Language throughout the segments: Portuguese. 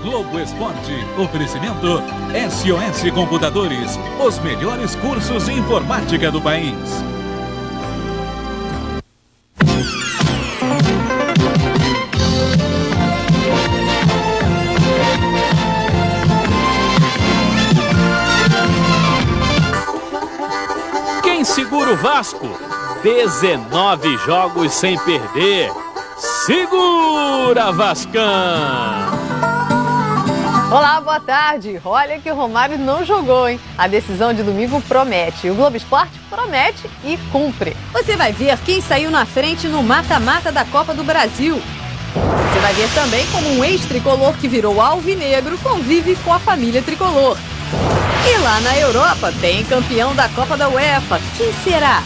Globo Esporte. Oferecimento SOS Computadores. Os melhores cursos de informática do país. Quem segura o Vasco? 19 jogos sem perder. Segura, Vascão! Olá, boa tarde. Olha que o Romário não jogou, hein? A decisão de domingo promete. O Globo Esporte promete e cumpre. Você vai ver quem saiu na frente no mata-mata da Copa do Brasil. Você vai ver também como um ex-tricolor que virou alvinegro convive com a família tricolor. E lá na Europa tem campeão da Copa da UEFA. Quem será?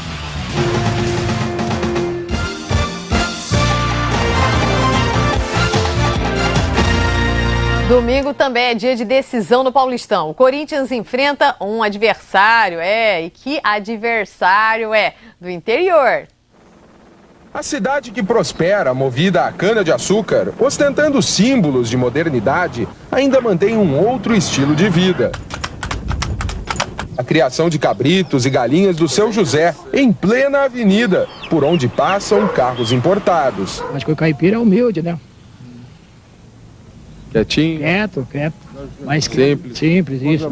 Domingo também é dia de decisão no Paulistão. O Corinthians enfrenta um adversário, e que adversário é? Do interior. A cidade que prospera, movida a cana-de-açúcar, ostentando símbolos de modernidade, ainda mantém um outro estilo de vida. A criação de cabritos e galinhas do Seu José, em plena avenida, por onde passam carros importados. Acho que o caipira é humilde, né? Quietinho? Quieto. Mais simples, isso.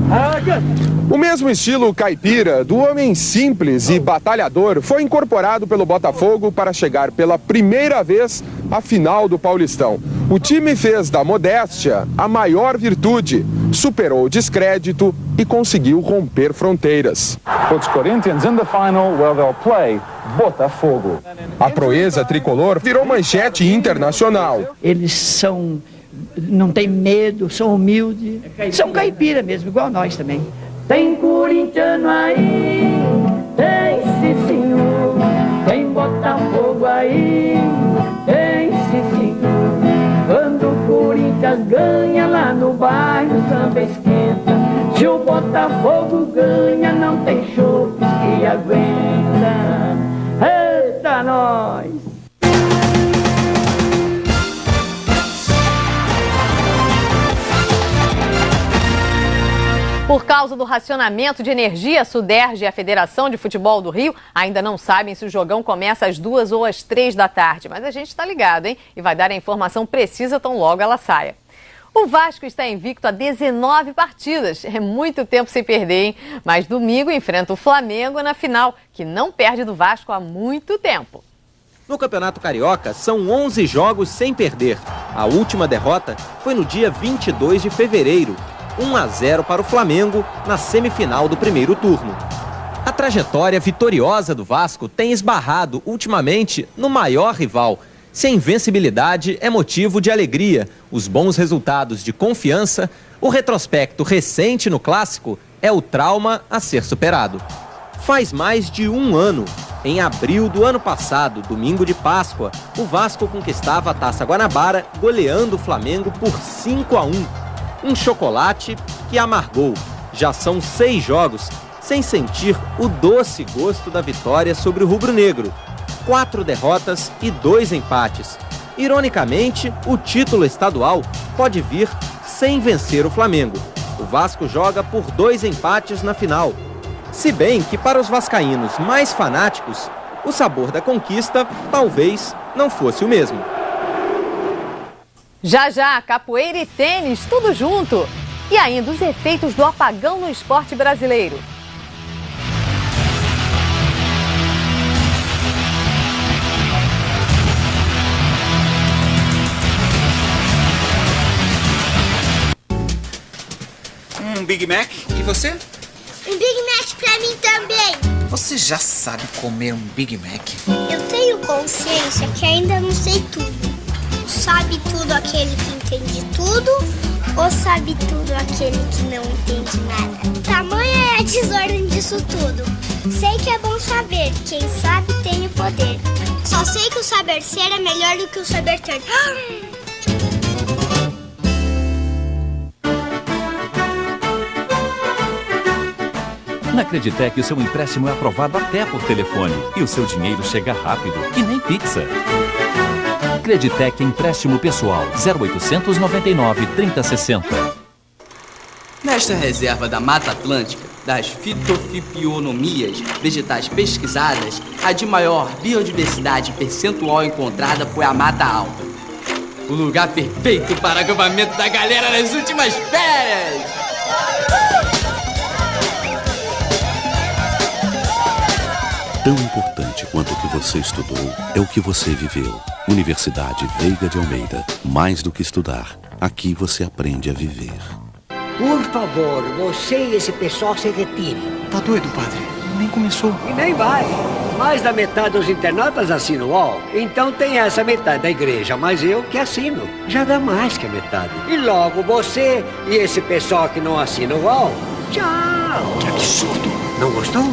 O mesmo estilo caipira do homem simples e batalhador foi incorporado pelo Botafogo para chegar pela primeira vez à final do Paulistão. O time fez da modéstia a maior virtude, superou o descrédito e conseguiu romper fronteiras. Puts Corinthians in the final where they'll play Botafogo. A proeza tricolor virou manchete internacional. Eles não tem medo, são humildes, são caipira mesmo, igual nós também. Tem corintiano aí, tem sim senhor, tem Botafogo aí, tem sim senhor. Quando o Corinthians ganha lá no bairro, o samba esquenta. Se o Botafogo ganha, não tem chope que aguenta. Eita nós! Por causa do racionamento de energia, a Suderj e a Federação de Futebol do Rio ainda não sabem se o jogão começa às 2 ou às 3 da tarde. Mas a gente está ligado, hein? E vai dar a informação precisa tão logo ela saia. O Vasco está invicto a 19 partidas. É muito tempo sem perder, hein? Mas domingo enfrenta o Flamengo na final, que não perde do Vasco há muito tempo. No Campeonato Carioca, são 11 jogos sem perder. A última derrota foi no dia 22 de fevereiro. 1-0 para o Flamengo na semifinal do primeiro turno. A trajetória vitoriosa do Vasco tem esbarrado ultimamente no maior rival. Se a invencibilidade é motivo de alegria, os bons resultados de confiança, o retrospecto recente no clássico é o trauma a ser superado. Faz mais de um ano. Em abril do ano passado, domingo de Páscoa, o Vasco conquistava a Taça Guanabara, goleando o Flamengo por 5-1. Um chocolate que amargou. Já são 6 jogos sem sentir o doce gosto da vitória sobre o rubro-negro. 4 derrotas e 2 empates. Ironicamente, o título estadual pode vir sem vencer o Flamengo. O Vasco joga por 2 empates na final. Se bem que para os vascaínos mais fanáticos, o sabor da conquista talvez não fosse o mesmo. Já, capoeira e tênis, tudo junto. E ainda os efeitos do apagão no esporte brasileiro. Um Big Mac. E você? Um Big Mac pra mim também. Você já sabe comer um Big Mac? Eu tenho consciência que ainda não sei tudo. Sabe tudo aquele que entende tudo ou sabe tudo aquele que não entende nada? Tamanha é a desordem disso tudo. Sei que é bom saber, quem sabe tem o poder. Só sei que o saber ser é melhor do que o saber ter. Na Creditec, o seu empréstimo é aprovado até por telefone e o seu dinheiro chega rápido, que nem pizza. Creditec empréstimo pessoal 0800 99 3060. Nesta reserva da Mata Atlântica, das fitofipionomias vegetais pesquisadas, a de maior biodiversidade percentual encontrada foi a Mata Alta. O lugar perfeito para acampamento da galera nas últimas férias! Tão importante quanto o que você estudou é o que você viveu. Universidade Veiga de Almeida. Mais do que estudar, aqui você aprende a viver. Por favor, você e esse pessoal se retirem. Tá doido, padre? Nem começou. E nem vai. Mais da metade dos internautas assina o UOL. Então tem essa metade da igreja, mas eu que assino. Já dá mais que a metade. E logo você e esse pessoal que não assina o UOL, tchau. Que absurdo. Não gostou?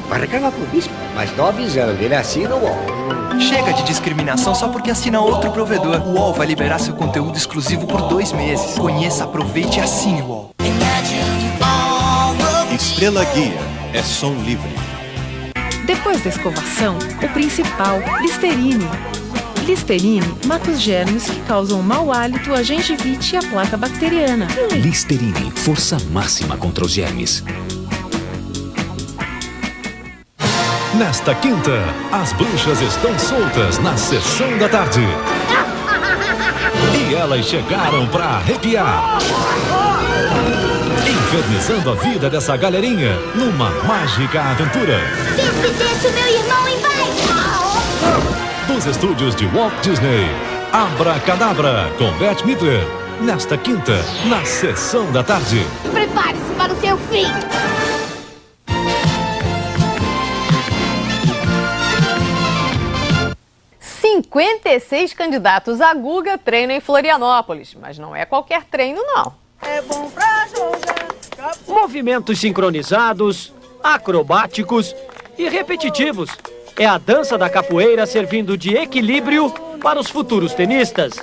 Vai reclamar pro bispo. Mas tô avisando, ele assina o UOL. Chega de discriminação só porque assina outro provedor. O UOL vai liberar seu conteúdo exclusivo por 2 meses. Conheça, aproveite e assine o UOL. Estrela Guia é som livre. Depois da escovação, o principal, Listerine. Listerine mata os germes que causam mau hálito, a gengivite e a placa bacteriana. Listerine, força máxima contra os germes. Nesta quinta, as bruxas estão soltas na sessão da tarde. E elas chegaram pra arrepiar. Infernizando a vida dessa galerinha numa mágica aventura. Desce o meu irmão embaixo! Dos estúdios de Walt Disney, Abracadabra, com Bette Midler. Nesta quinta, na sessão da tarde. Prepare-se para o seu fim! 56 candidatos a Guga treinam em Florianópolis, mas não é qualquer treino, não. É bom pra jogar. Movimentos sincronizados, acrobáticos e repetitivos. É a dança da capoeira servindo de equilíbrio para os futuros tenistas.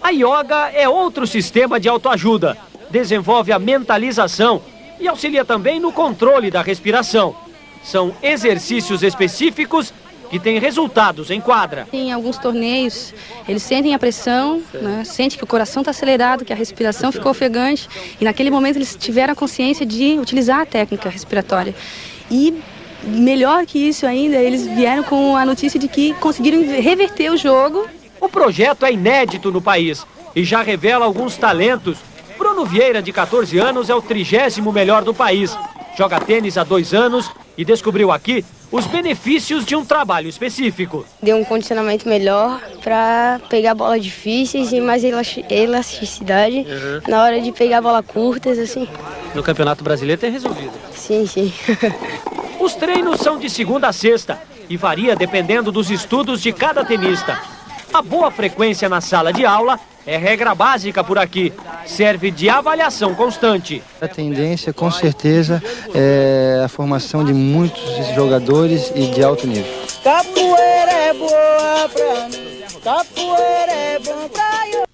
A yoga é outro sistema de autoajuda. Desenvolve a mentalização e auxilia também no controle da respiração. São exercícios específicos que têm resultados em quadra. Em alguns torneios, eles sentem a pressão, né? Sentem que o coração está acelerado, que a respiração ficou ofegante. E naquele momento eles tiveram a consciência de utilizar a técnica respiratória. E melhor que isso ainda, eles vieram com a notícia de que conseguiram reverter o jogo. O projeto é inédito no país e já revela alguns talentos. Bruno Vieira, de 14 anos, é o 30º melhor do país. Joga tênis há 2 anos e descobriu aqui os benefícios de um trabalho específico. Deu um condicionamento melhor para pegar bolas difíceis e mais elasticidade na hora de pegar bolas curtas, assim. No Campeonato Brasileiro tem resolvido. Sim, sim. Os treinos são de segunda a sexta e varia dependendo dos estudos de cada tenista. A boa frequência na sala de aula é regra básica por aqui. Serve de avaliação constante. A tendência, com certeza, é a formação de muitos jogadores e de alto nível. Capoeira é boa pra mim, capoeira é bom pra eu.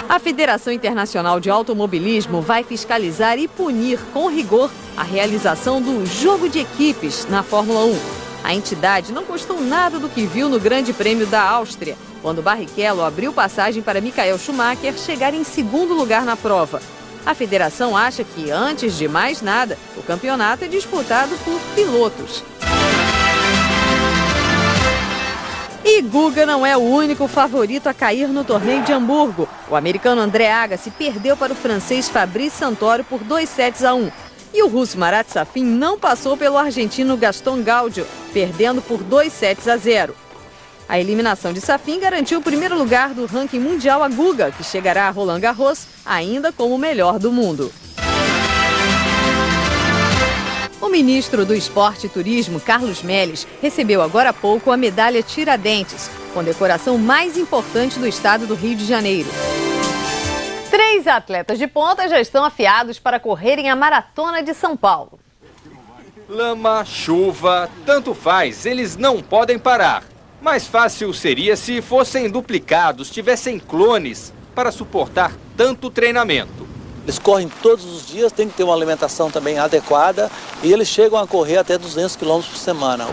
A Federação Internacional de Automobilismo vai fiscalizar e punir com rigor a realização do jogo de equipes na Fórmula 1. A entidade não gostou nada do que viu no Grande Prêmio da Áustria, quando Barrichello abriu passagem para Michael Schumacher chegar em segundo lugar na prova. A federação acha que, antes de mais nada, o campeonato é disputado por pilotos. E Guga não é o único favorito a cair no torneio de Hamburgo. O americano André Agassi perdeu para o francês Fabrice Santoro por 2-1. E o russo Marat Safin não passou pelo argentino Gaston Gaudio, perdendo por 2-0. A eliminação de Safin garantiu o primeiro lugar do ranking mundial a Guga, que chegará a Roland Garros ainda como o melhor do mundo. O ministro do Esporte e Turismo, Carlos Melles, recebeu agora há pouco a medalha Tiradentes, condecoração mais importante do estado do Rio de Janeiro. 3 atletas de ponta já estão afiados para correrem a Maratona de São Paulo. Lama, chuva, tanto faz, eles não podem parar. Mais fácil seria se fossem duplicados, tivessem clones para suportar tanto treinamento. Eles correm todos os dias, tem que ter uma alimentação também adequada e eles chegam a correr até 200 km por semana.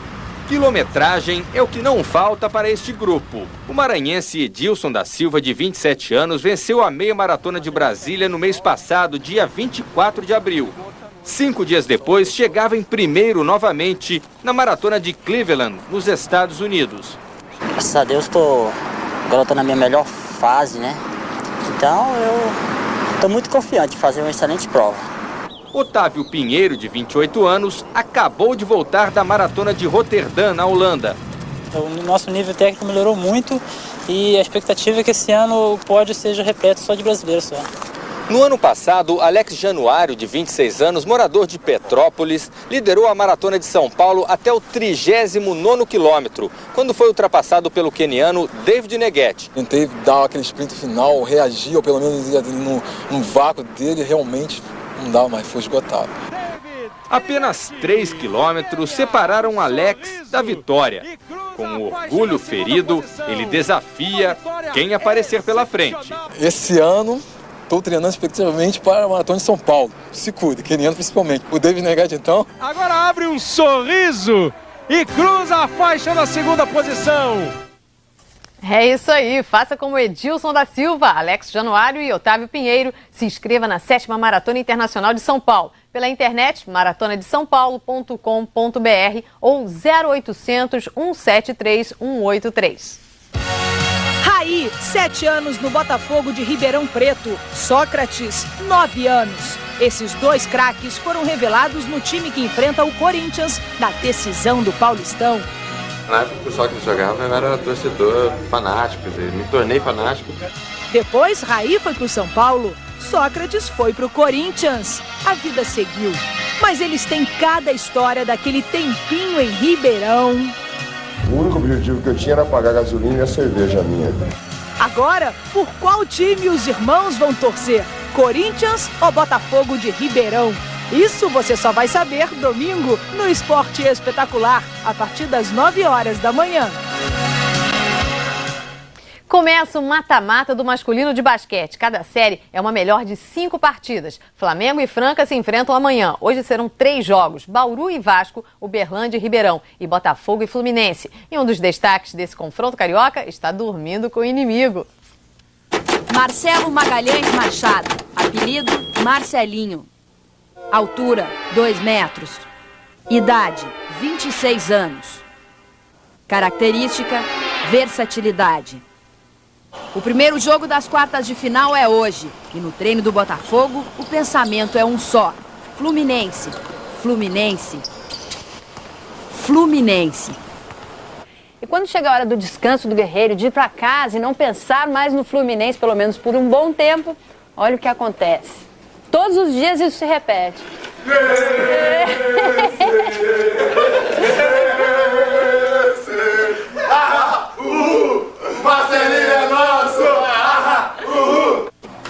Quilometragem é o que não falta para este grupo. O maranhense Edilson da Silva, de 27 anos, venceu a meia maratona de Brasília no mês passado, dia 24 de abril. 5 dias depois, chegava em primeiro novamente na maratona de Cleveland, nos Estados Unidos. Graças a Deus, agora eu tô na minha melhor fase, né? Então eu estou muito confiante em fazer uma excelente prova. Otávio Pinheiro, de 28 anos, acabou de voltar da maratona de Roterdã, na Holanda. O nosso nível técnico melhorou muito e a expectativa é que esse ano o pódio seja repleto só de brasileiros só. No ano passado, Alex Januário, de 26 anos, morador de Petrópolis, liderou a Maratona de São Paulo até o 39º quilômetro, quando foi ultrapassado pelo queniano David Neguete. Tentei dar aquele sprint final, reagir, ou pelo menos no vácuo dele, realmente não dava mais, foi esgotado. Apenas 3 quilômetros separaram Alex da vitória. Com o orgulho ferido, ele desafia quem aparecer pela frente. Esse ano estou treinando especificamente para a Maratona de São Paulo. Se cuide, queniano principalmente. O David Neguete, então. Agora abre um sorriso e cruza a faixa na segunda posição. É isso aí, faça como Edilson da Silva, Alex Januário e Otávio Pinheiro. Se inscreva na 7ª Maratona Internacional de São Paulo. Pela internet, maratonadesaopaulo.com.br ou 0800 173 183. Raí, 7 anos no Botafogo de Ribeirão Preto. Sócrates, 9 anos. Esses dois craques foram revelados no time que enfrenta o Corinthians na decisão do Paulistão. Na época que o Sócrates jogava, eu era torcedor fanático, me tornei fanático. Depois, Raí foi pro São Paulo, Sócrates foi pro Corinthians. A vida seguiu. Mas eles têm cada história daquele tempinho em Ribeirão. O único objetivo que eu tinha era pagar a gasolina e a cerveja minha. Agora, por qual time os irmãos vão torcer? Corinthians ou Botafogo de Ribeirão? Isso você só vai saber domingo no Esporte Espetacular, a partir das 9 horas da manhã. Começa o mata-mata do masculino de basquete. Cada série é uma melhor de 5 partidas. Flamengo e Franca se enfrentam amanhã. Hoje serão 3 jogos. Bauru e Vasco, Uberlândia e Ribeirão. E Botafogo e Fluminense. E um dos destaques desse confronto carioca está dormindo com o inimigo. Marcelo Magalhães Machado, apelido Marcelinho. Altura, 2 metros. Idade, 26 anos. Característica, versatilidade. O primeiro jogo das quartas de final é hoje. E no treino do Botafogo, o pensamento é um só. Fluminense, Fluminense, Fluminense. E quando chega a hora do descanso do guerreiro, de ir para casa e não pensar mais no Fluminense, pelo menos por um bom tempo, olha o que acontece. Todos os dias isso se repete. Marcelinho é nosso!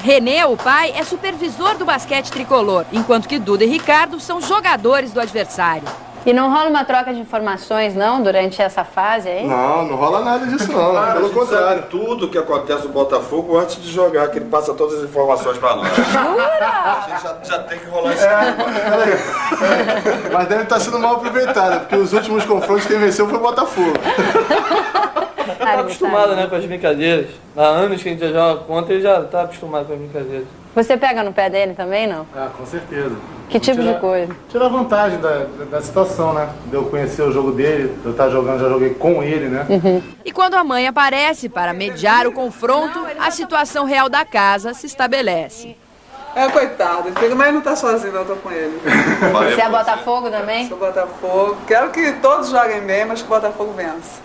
Renê, o pai, é supervisor do basquete tricolor, enquanto que Duda e Ricardo são jogadores do adversário. E não rola uma troca de informações, não, durante essa fase aí? Não rola nada disso não, pelo contrário. Tudo que acontece no Botafogo antes de jogar, que ele passa todas as informações pra nós. Jura? A gente já tem que rolar isso. Mas deve estar sendo mal aproveitado, porque os últimos confrontos quem venceu foi o Botafogo. Tá acostumado, né, com as brincadeiras. Há anos que a gente já joga contra, ele já tá acostumado com as brincadeiras. Você pega no pé dele também, não? Ah, com certeza. Que tipo de coisa? Tira a vantagem da situação, né? De eu conhecer o jogo dele, eu estar jogando, já joguei com ele, né? E quando a mãe aparece para mediar o confronto, a situação real da casa se estabelece. Coitado, mas não tá sozinho, não, tô com ele. Você é Botafogo também? Sou Botafogo. Quero que todos joguem bem, mas que o Botafogo vença.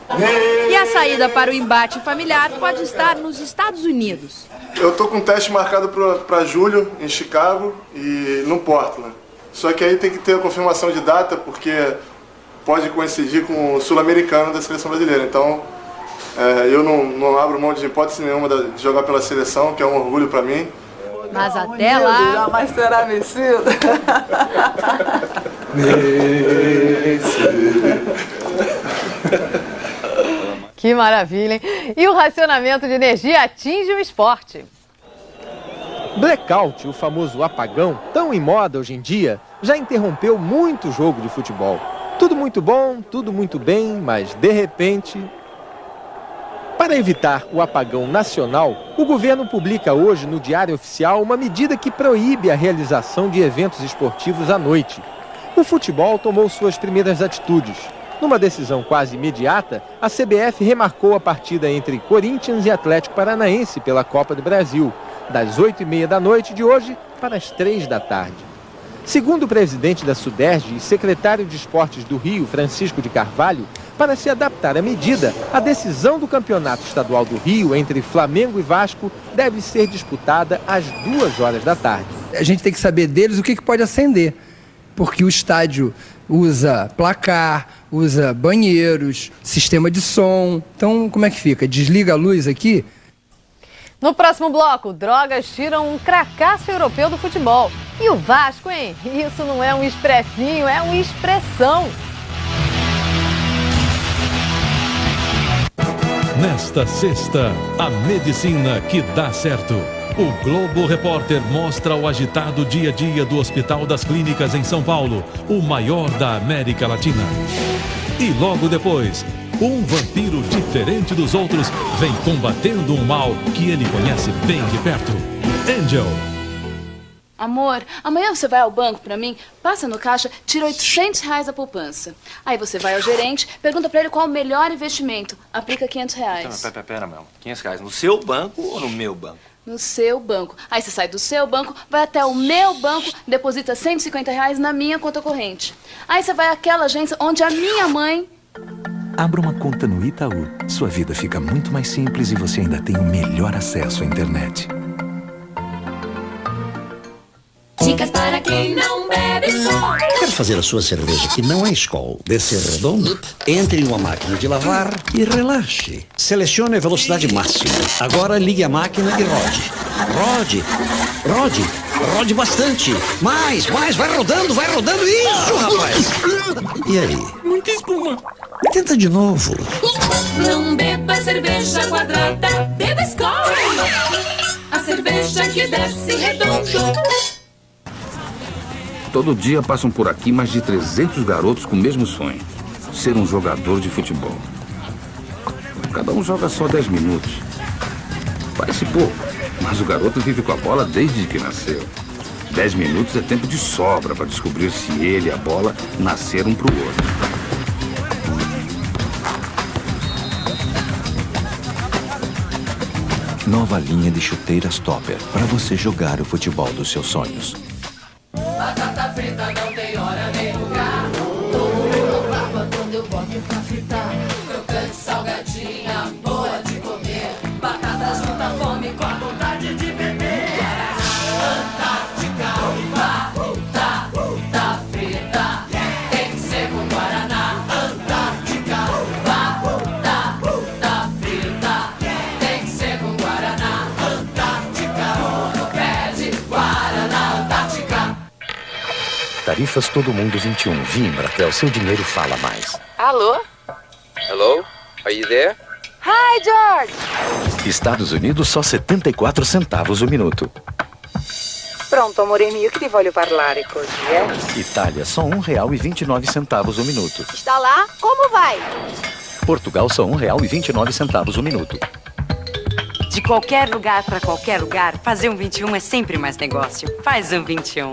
E a saída para o embate familiar pode estar nos Estados Unidos. Eu tô com um teste marcado pra julho, em Chicago e no Portland. Só que aí tem que ter a confirmação de data, porque pode coincidir com o sul-americano da seleção brasileira. Então, eu não abro mão de hipótese nenhuma de jogar pela seleção, que é um orgulho pra mim. Mas até lá... Jamais será vencido. Que maravilha, hein? E o racionamento de energia atinge o esporte. Blackout, o famoso apagão, tão em moda hoje em dia, já interrompeu muito jogo de futebol. Tudo muito bom, tudo muito bem, mas de repente... Para evitar o apagão nacional, o governo publica hoje no Diário Oficial uma medida que proíbe a realização de eventos esportivos à noite. O futebol tomou suas primeiras atitudes. Numa decisão quase imediata, a CBF remarcou a partida entre Corinthians e Atlético Paranaense pela Copa do Brasil, das 8h30 da noite de hoje para as 3 da tarde. Segundo o presidente da Suderj e secretário de Esportes do Rio, Francisco de Carvalho, para se adaptar à medida, a decisão do Campeonato Estadual do Rio entre Flamengo e Vasco deve ser disputada às 2 horas da tarde. A gente tem que saber deles o que pode acender, porque o estádio usa placar, usa banheiros, sistema de som. Então, como é que fica? Desliga a luz aqui? No próximo bloco, drogas tiram um cracaço europeu do futebol. E o Vasco, hein? Isso não é um expressinho, é uma expressão. Nesta sexta, a medicina que dá certo. O Globo Repórter mostra o agitado dia a dia do Hospital das Clínicas em São Paulo, o maior da América Latina. E logo depois, um vampiro diferente dos outros vem combatendo um mal que ele conhece bem de perto. Angel. Amor, amanhã você vai ao banco pra mim, passa no caixa, tira R$800 da poupança. Aí você vai ao gerente, pergunta pra ele qual o melhor investimento, aplica R$500. Pera, Mel. R$500 no seu banco ou no meu banco? No seu banco. Aí você sai do seu banco, vai até o meu banco, deposita R$150 na minha conta corrente. Aí você vai àquela agência onde a minha mãe... Abra uma conta no Itaú. Sua vida fica muito mais simples e você ainda tem o melhor acesso à internet. Dicas para quem não bebe Skol. Quer fazer a sua cerveja que não é Skol descer redondo? Entre em uma máquina de lavar e relaxe. Selecione a velocidade máxima. Agora ligue a máquina e rode. Rode bastante. Mais, vai rodando. Isso, rapaz. E aí? Muita espuma. Tenta de novo. Não beba cerveja quadrada, beba Skol. A cerveja que desce redondo. Todo dia passam por aqui mais de 300 garotos com o mesmo sonho, ser um jogador de futebol. Cada um joga só 10 minutos. Parece pouco, mas o garoto vive com a bola desde que nasceu. 10 minutos é tempo de sobra para descobrir se ele e a bola nasceram para o outro. Nova linha de chuteiras Topper para você jogar o futebol dos seus sonhos. Batata frita não tem hora nem lugar. Todo mundo brava quando eu boto pra fritar. Crocante, salgadinha, boa de comer. Batata junta fome com a vontade de beber. Antártica, batata frita. Tem que ser com Guaraná. Antártica, batata frita. Tem que ser com Guaraná. Antártica, no pé de Guaraná. Antártica. Tarifas Todo Mundo 21. Via Embratel, seu dinheiro fala mais. Alô? Hello? Are you there? Hi, George! Estados Unidos, só 74 centavos o minuto. Pronto, amore mio, che ti voglio parlare così, Itália, só R$1,29 o minuto. Está lá? Como vai? Portugal, só R$1,29 o minuto. De qualquer lugar para qualquer lugar, fazer um 21 é sempre mais negócio. Faz um 21.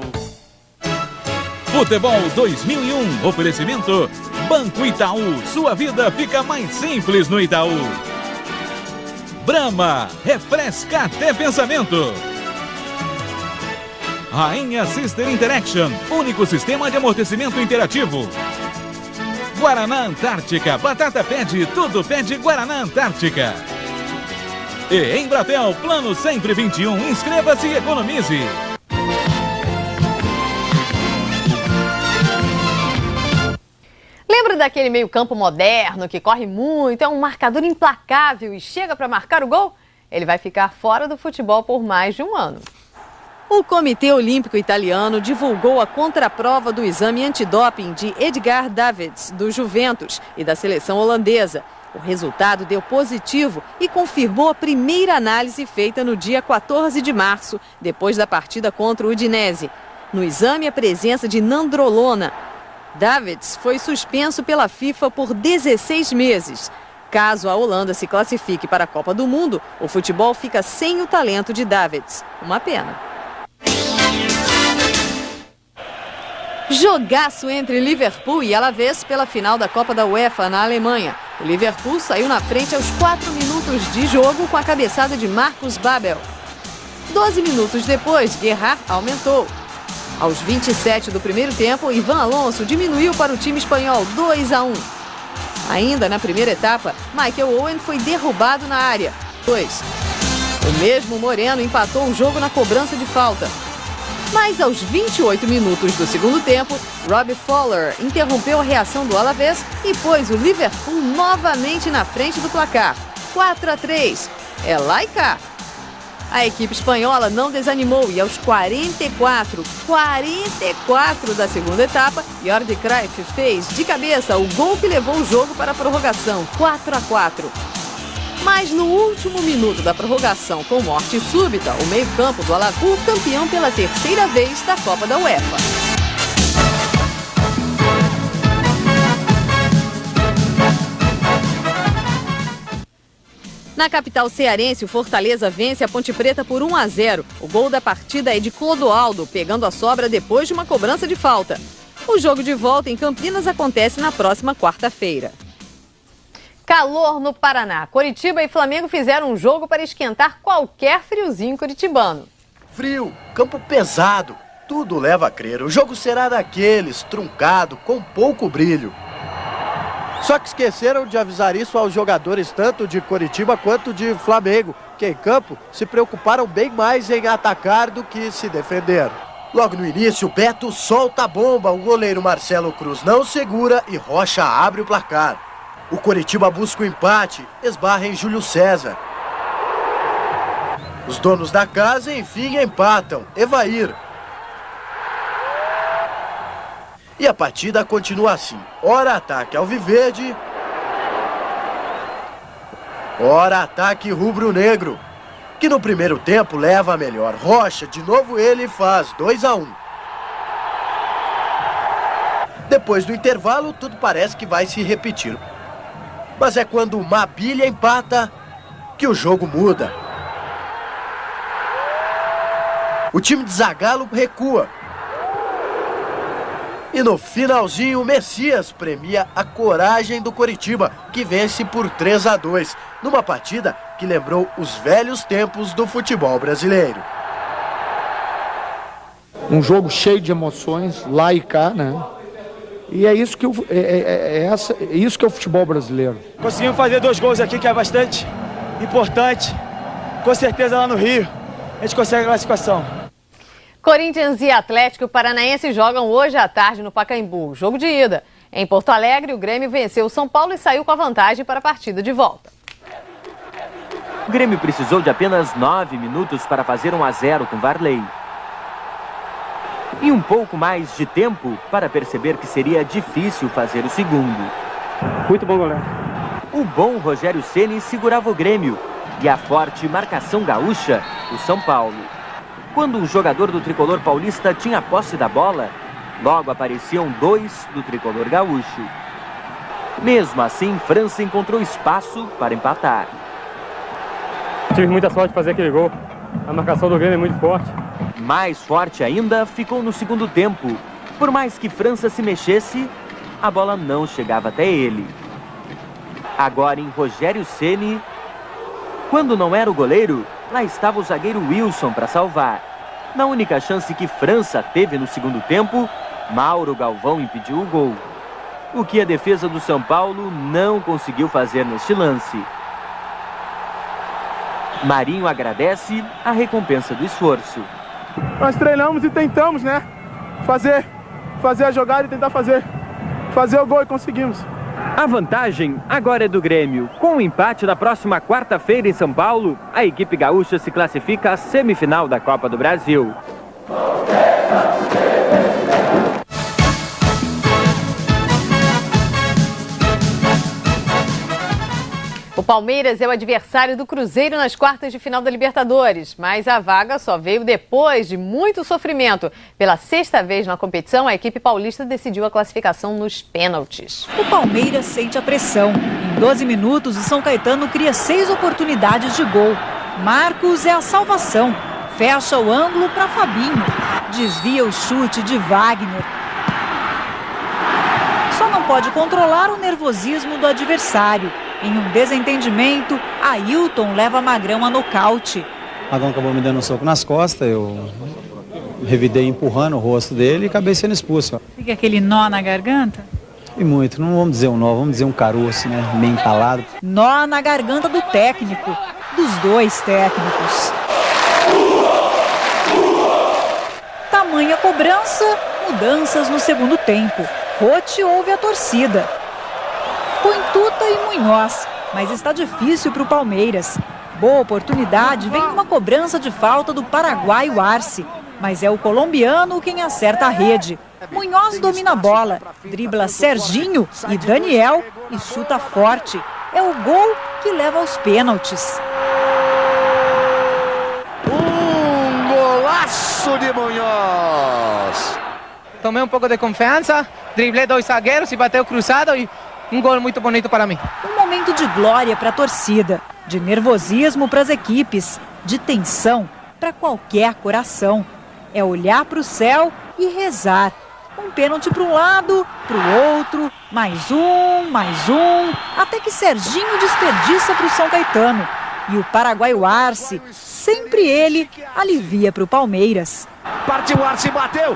Futebol 2001, oferecimento Banco Itaú, sua vida fica mais simples no Itaú. Brahma, refresca até pensamento. Rainha Sister Interaction, único sistema de amortecimento interativo. Guaraná Antártica, batata pede, tudo pede Guaraná Antártica. E Embratel, plano sempre 21, inscreva-se e economize. Lembra daquele meio-campo moderno que corre muito, é um marcador implacável e chega para marcar o gol? Ele vai ficar fora do futebol por mais de um ano. O Comitê Olímpico Italiano divulgou a contraprova do exame antidoping de Edgar Davids, do Juventus, e da seleção holandesa. O resultado deu positivo e confirmou a primeira análise feita no dia 14 de março, depois da partida contra o Udinese. No exame, a presença de nandrolona, Davids foi suspenso pela FIFA por 16 meses. Caso a Holanda se classifique para a Copa do Mundo, o futebol fica sem o talento de Davids. Uma pena. Jogaço entre Liverpool e Alavés pela final da Copa da UEFA na Alemanha. O Liverpool saiu na frente aos 4 minutos de jogo com a cabeçada de Marcus Babel. 12 minutos depois, Gerrard aumentou. Aos 27 do primeiro tempo, Ivan Alonso diminuiu para o time espanhol 2-1. Ainda na primeira etapa, Michael Owen foi derrubado na área. 2. O mesmo Moreno empatou o jogo na cobrança de falta. Mas aos 28 minutos do segundo tempo, Robbie Fowler interrompeu a reação do Alavés e pôs o Liverpool novamente na frente do placar. 4-3. É lá e cá. A equipe espanhola não desanimou e aos 44 da segunda etapa, Jordi Cruyff fez de cabeça o gol que levou o jogo para a prorrogação, 4-4. Mas no último minuto da prorrogação, com morte súbita, o meio-campo do Alavés, campeão pela terceira vez da Copa da UEFA. Na capital cearense, o Fortaleza vence a Ponte Preta por 1-0. O gol da partida é de Clodoaldo, pegando a sobra depois de uma cobrança de falta. O jogo de volta em Campinas acontece na próxima quarta-feira. Calor no Paraná. Coritiba e Flamengo fizeram um jogo para esquentar qualquer friozinho curitibano. Frio, campo pesado, tudo leva a crer. O jogo será daqueles, truncado, com pouco brilho. Só que esqueceram de avisar isso aos jogadores tanto de Coritiba quanto de Flamengo, que em campo se preocuparam bem mais em atacar do que se defender. Logo no início, Beto solta a bomba, o goleiro Marcelo Cruz não segura e Rocha abre o placar. O Coritiba busca o empate, esbarra em Júlio César. Os donos da casa, enfim, empatam. Evair. E a partida continua assim. Ora ataque alviverde, ora ataque rubro-negro, que no primeiro tempo leva a melhor. Rocha, de novo ele, faz 2-1. Depois do intervalo, tudo parece que vai se repetir. Mas é quando o Mabilha empata que o jogo muda. O time de Zagallo recua. E no finalzinho, o Messias premia a coragem do Coritiba, que vence por 3-2, numa partida que lembrou os velhos tempos do futebol brasileiro. Um jogo cheio de emoções, lá e cá, né? E é isso que isso que é o futebol brasileiro. Conseguimos fazer 2 gols aqui, que é bastante importante. Com certeza lá no Rio a gente consegue a classificação. Corinthians e Atlético Paranaense jogam hoje à tarde no Pacaembu, jogo de ida. Em Porto Alegre, o Grêmio venceu o São Paulo e saiu com a vantagem para a partida de volta. O Grêmio precisou de apenas 9 minutos para fazer 1-0 com Varley. E um pouco mais de tempo para perceber que seria difícil fazer o segundo. Muito bom goleiro. O bom Rogério Ceni segurava o Grêmio e a forte marcação gaúcha, o São Paulo. Quando um jogador do tricolor paulista tinha posse da bola, logo apareciam 2 do tricolor gaúcho. Mesmo assim, França encontrou espaço para empatar. Tive muita sorte de fazer aquele gol. A marcação do Grêmio é muito forte. Mais forte ainda ficou no segundo tempo. Por mais que França se mexesse, a bola não chegava até ele. Agora em Rogério Ceni, quando não era o goleiro, lá estava o zagueiro Wilson para salvar. Na única chance que França teve no segundo tempo, Mauro Galvão impediu o gol. O que a defesa do São Paulo não conseguiu fazer neste lance. Marinho agradece a recompensa do esforço. Nós treinamos e tentamos, né? Fazer a jogada e tentar fazer o gol e conseguimos. A vantagem agora é do Grêmio. Com o empate na próxima quarta-feira em São Paulo, a equipe gaúcha se classifica à semifinal da Copa do Brasil. O Palmeiras é o adversário do Cruzeiro nas quartas de final da Libertadores, mas a vaga só veio depois de muito sofrimento. Pela 6ª vez na competição, a equipe paulista decidiu a classificação nos pênaltis. O Palmeiras sente a pressão. Em 12 minutos, o São Caetano cria 6 oportunidades de gol. Marcos é a salvação. Fecha o ângulo para Fabinho. Desvia o chute de Wagner. Só não pode controlar o nervosismo do adversário. Em um desentendimento, Ailton leva Magrão a nocaute. Magrão acabou me dando um soco nas costas, eu revidei empurrando o rosto dele e acabei sendo expulso. Fica aquele nó na garganta? E muito, não vamos dizer um nó, vamos dizer um caroço, né? Meio entalado. Nó na garganta do técnico, dos 2 técnicos. Tamanha cobrança, mudanças no segundo tempo. Rote ouve a torcida. Põe Tuta e Munhoz, mas está difícil para o Palmeiras. Boa oportunidade vem numa cobrança de falta do paraguaio Arce, mas é o colombiano quem acerta a rede. Munhoz domina a bola, dribla Serginho e Daniel e chuta forte. É o gol que leva aos pênaltis. Golaço de Munhoz! Tomei um pouco de confiança, driblei 2 zagueiros e bateu cruzado e um gol muito bonito para mim. Um momento de glória para a torcida, de nervosismo para as equipes, de tensão para qualquer coração. É olhar para o céu e rezar. Um pênalti para um lado, para o outro, mais um, até que Serginho desperdiça para o São Caetano. E o paraguaio Arce, sempre ele, alivia para o Palmeiras. Partiu Arce, bateu!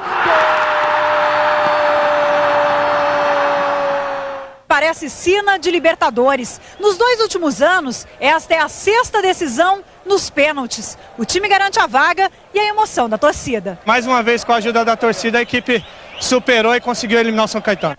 Parece sina de Libertadores. Nos 2 últimos anos, esta é a 6ª decisão nos pênaltis. O time garante a vaga e a emoção da torcida. Mais uma vez, com a ajuda da torcida, a equipe superou e conseguiu eliminar o São Caetano.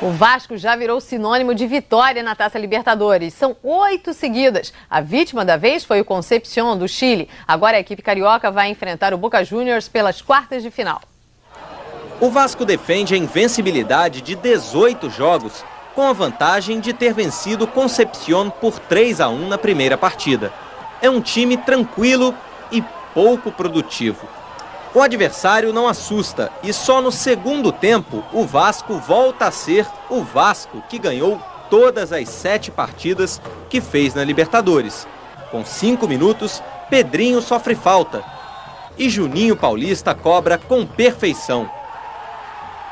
O Vasco já virou sinônimo de vitória na Taça Libertadores. São 8 seguidas. A vítima da vez foi o Concepción, do Chile. Agora a equipe carioca vai enfrentar o Boca Juniors pelas quartas de final. O Vasco defende a invencibilidade de 18 jogos, com a vantagem de ter vencido Concepción por 3-1 na primeira partida. É um time tranquilo e pouco produtivo. O adversário não assusta e só no segundo tempo o Vasco volta a ser o Vasco que ganhou todas as 7 partidas que fez na Libertadores. Com 5 minutos, Pedrinho sofre falta e Juninho Paulista cobra com perfeição.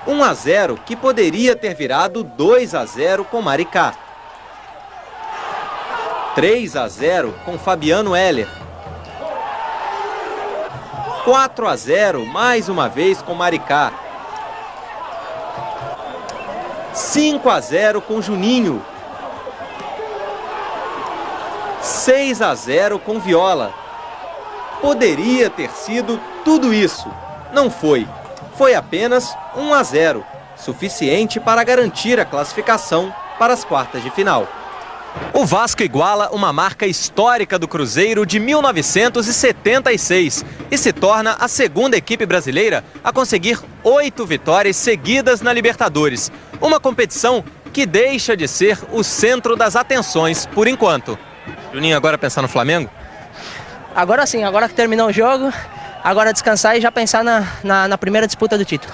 1-0 que poderia ter virado 2-0 com Maricá. 3-0 com Fabiano Heller. 4-0 mais uma vez com Maricá. 5-0 com Juninho. 6-0 com Viola. Poderia ter sido tudo isso. Não foi. Foi apenas 1-0, suficiente para garantir a classificação para as quartas de final. O Vasco iguala uma marca histórica do Cruzeiro de 1976 e se torna a segunda equipe brasileira a conseguir 8 vitórias seguidas na Libertadores. Uma competição que deixa de ser o centro das atenções por enquanto. Juninho, agora pensar no Flamengo? Agora sim, agora que terminou o jogo, agora descansar e já pensar na primeira disputa do título.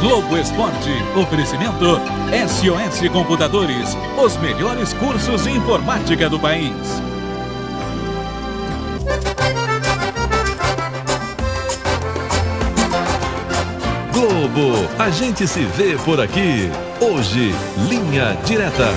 Globo Esporte, oferecimento SOS Computadores, os melhores cursos de informática do país. Globo, a gente se vê por aqui. Hoje, Linha Direta.